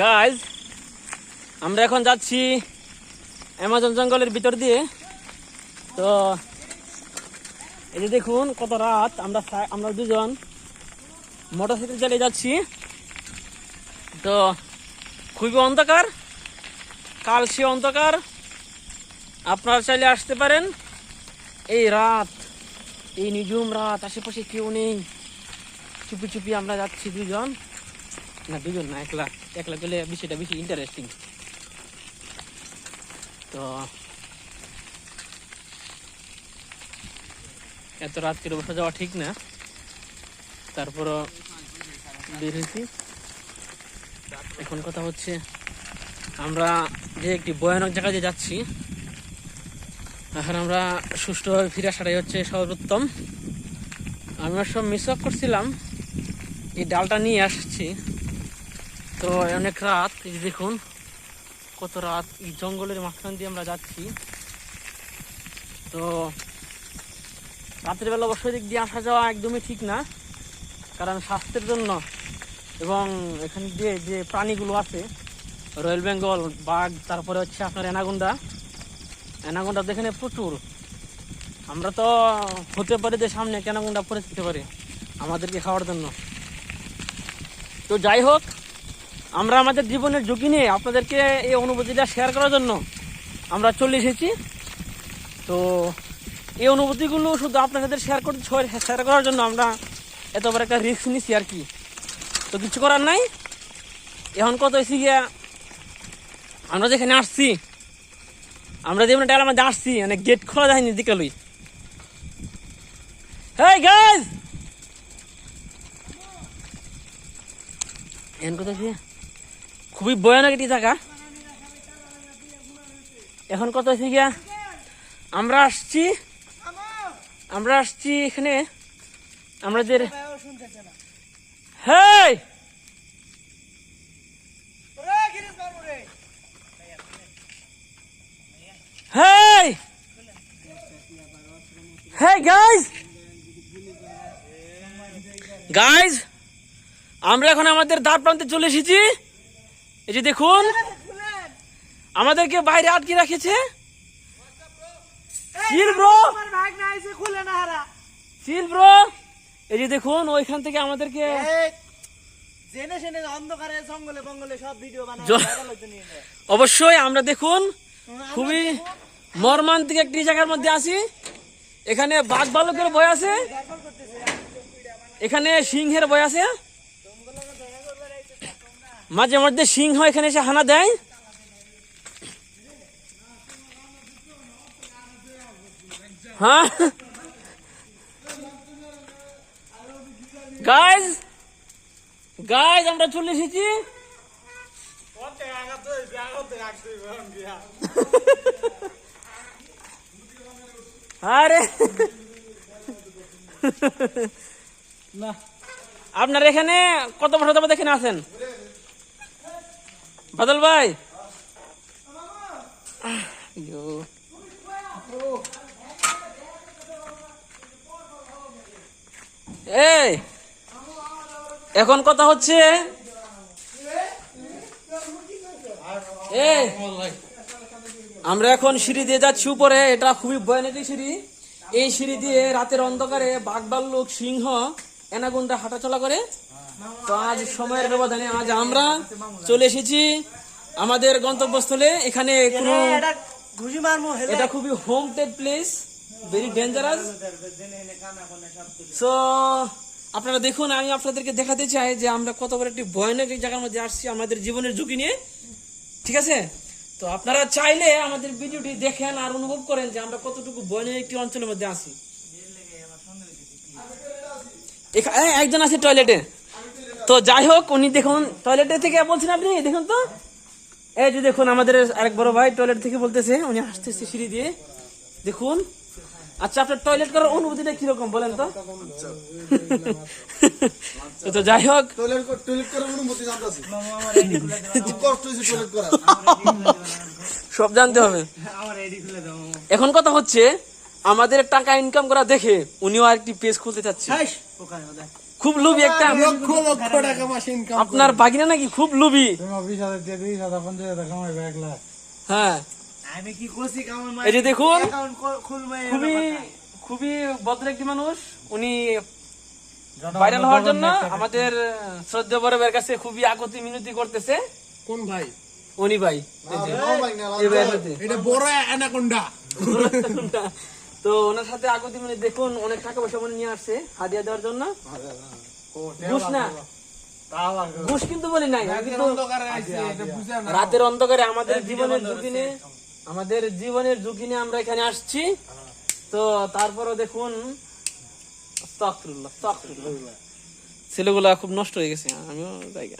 Guys, আমরা এখন যাচ্ছি অ্যামাজন জঙ্গলের ভিতর দিয়ে। তো এই যে দেখুন কত রাত, আমরা দুজন মোটরসাইকেল চালিয়ে যাচ্ছি। তো খুবই অন্ধকার, কাল সে অন্ধকার। আপনারা চাইলে আসতে পারেন। এই রাত, এই নিঝুম রাত, আশেপাশে কেউ নেই, চুপি চুপি আমরা যাচ্ছি দুজন না, একলা একলা গেলে বিষয়টা বেশি ইন্টারেস্টিং। তো এত রাত করে বসে যাওয়া ঠিক না, তারপরও বের হয়েছি। এখন কথা হচ্ছে, আমরা যে একটি ভয়ানক জায়গায় যাচ্ছি, এখন আমরা সুষ্ঠুভাবে ফিরে আসাটাই হচ্ছে সর্বোত্তম। আমি সব মিস আপ করছিলাম, এই ডালটা নিয়ে আসছি। তো অনেক রাত, এই দেখুন কত রাত, এই জঙ্গলের মাঝখান দিয়ে আমরা যাচ্ছি। তো রাতের বেলা অবশ্যই দিক দিয়ে আসা যাওয়া একদমই ঠিক না, কারণ স্বাস্থ্যের জন্য এবং এখানে যে প্রাণীগুলো আছে, রয়্যাল বেঙ্গল বাঘ, তারপরে হচ্ছে আপনার অ্যানাকোন্ডা এখানে প্রচুর। আমরা তো হতে পারি যে সামনে অ্যানাকোন্ডা পরে যেতে পারে আমাদেরকে খাওয়ার জন্য। তো যাই হোক, আমরা আমাদের জীবনের ঝুঁকি নিয়ে আপনাদেরকে এই অনুভূতিটা শেয়ার করার জন্য আমরা চলে এসেছি। তো এই অনুভূতিগুলো শুধু আপনার সাথে শেয়ার করার জন্য আমরা এত বড় একটা রিস্ক নিচ্ছি আর কি। তো কিছু করার নাই। এখন কত হয়েছি গিয়া, আমরা যেখানে আসছি, আমরা যেখানে ডাল আমাদের আসছি, মানে গেট খোলা যায়নি দিকালই। হেই গাইস, এখন কত হয়েছে, খুবই ভয়ানক একটি জায়গা। এখন কত হয়েছে গিয়া, আমরা আসছি এখানে আমাদের। হেই হেই হেই গাইজ, আমরা এখন আমাদের দ্বার প্রান্তে চলে এসেছি। এই যে দেখুন, আমাদেরকে বাইরে আটকে রেখেছে। চিল ব্রো, এই যে দেখুন, ওইখান থেকে আমাদেরকে অবশ্যই আমরা দেখুন খুবই মর্মান্তিক একটি জায়গার মধ্যে আছি। এখানে বাঘ ভালুকের ভয় আছে, এখানে সিংহের ভয় আছে, মাঝে মধ্যে সিংহ এখানে এসে হানা দেয়। হ্যাঁ গাইজ, আমরা চলে এসেছি। আরে না, আপনার এখানে কত বছর যাবত এখানে আছেন বাদল ভাই? এই এখন কথা হচ্ছে, আমরা এখন সিঁড়ি দিয়ে যাচ্ছি উপরে। এটা খুবই ভয়ানক সিঁড়ি। এই সিঁড়ি দিয়ে রাতের অন্ধকারে বাঘ ভাল্লুক, সিংহ, অ্যানাকোন্ডা হাঁটাচলা করে। তো আজ সময়ের ব্যবধানে আজ আমরা চলে এসেছি আমাদের গন্তব্যস্থলে। এখানে কোনো, এটা খুবই হোমটেড প্লেস, ভেরি ডেঞ্জারাস। সো আপনারা দেখুন, আমি আপনাদেরকে দেখাতে চাই যে আমরা কত বড় একটি ভয়ানক জায়গার মধ্যে আসছি আমাদের জীবনের ঝুঁকি নিয়ে, ঠিক আছে? তো আপনারা চাইলে আমাদের ভিডিওটি দেখেন আর অনুভব করেন যে আমরা কতটুকু ভয়ানক একটি অঞ্চলের মধ্যে আছি। একজন আছে টয়লেটে। তো যাই হোক, উনি দেখুন টয়লেটে থেকে বলছেন, আপনি দেখুন তো, এই যে দেখুন আমাদের আরেক বড় ভাই টয়লেট থেকে বলতেছে, উনি আসতেছে সিঁড়ি দিয়ে, দেখুন। আচ্ছা, আপনার টয়লেট করার অনুভূতিটা কিরকম বলেন তো? তো যাই হোক, সব জানতে হবে। এখন কথা হচ্ছে, আমাদের টাকা ইনকাম করা দেখে উনিও আরেকটি পেজ খুলতে চাচ্ছে। খুব লোভী একটা। লক্ষ লক্ষ টাকা মাসে ইনকাম। আপনার বাগিনা নাকি খুব লোভী। তুমি 20,000 দিয়ে 20,000 50,000 কামাইবে 1 লাখ। হ্যাঁ আমি কি করছি কামাই এই যে দেখুন অ্যাকাউন্ট খুলবে খুবই খুবই ভদ্র একটি মানুষ। উনি ভাইরাল হওয়ার জন্য আমাদের শ্রদ্ধা বড়বের কাছে খুবই আকতি মিনতি করতেছে। কোন ভাই? উনি ভাই এই যে, এই ভাইয়ের সাথে। এটা বড় অ্যানাকোন্ডা। তো ওনার সাথে আকতি মিনতি দেখুন, অনেক টাকা পয়সা মনে নিয়ে আসছে হাদিয়া দেওয়ার জন্য। ঘুষ না, ঘুষ কিন্তু বলি নাই, আমি কিন্তু অন্ধকারে আইছে এটা বুঝা না। রাতের অন্ধকারে আমাদের জীবনের ঝুঁকি নিয়ে, আমাদের জীবনের ঝুঁকি নিয়ে আমরা এখানে আসছি। তো তারপরও দেখুন আস্তাগফিরুল্লাহ, আস্তাগফিরুল্লাহ। ছেলেগুলা খুব নষ্ট হয়ে গেছে, আমিও জায়গা